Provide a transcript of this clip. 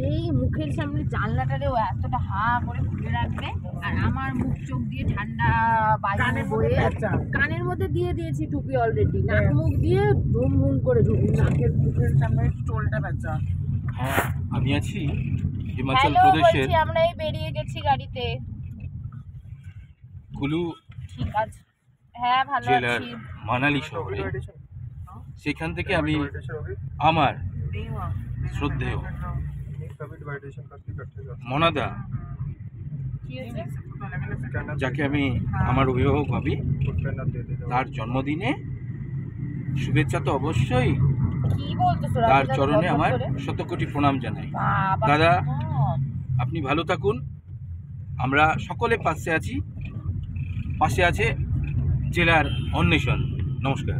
এই মুখের সামনে জানলাটারে ও এতটা হা করে খুলে রাখবে, আর আমার মুখ চোখ দিয়ে ঠান্ডা বায়ু বয়ে কানের মধ্যে দিয়ে দিয়েছি টুপি অলরেডি, নাক মুখ দিয়ে ভুম ভুম করে ঢুকছে। নাকের মুখের সামনে টোলটা বেচা। হ্যাঁ, আমি আছি হিমাচল হ্যালো প্রদেশের বলছি, আমরা এই বেরিয়ে গেছি গাড়িতে। কুলু ঠিক আছে, হ্যাঁ ভালো জেলার আছি। মানালি শহরে। সেখান থেকে আমি আমার শ্রদ্ধেয় মনাদা, কি হয়েছে? যাকে আমি আমার অভিভাবক ভাবি, তার জন্মদিনে শুভেচ্ছা তো অবশ্যই, কি বলতেছো? তার চরণে আমার শতকোটি প্রণাম জানাই। দাদা, আপনি ভালো থাকুন, আমরা সকলে পাশে আছি, পাশে আছে জেলার অন্বেষণ। নমস্কার।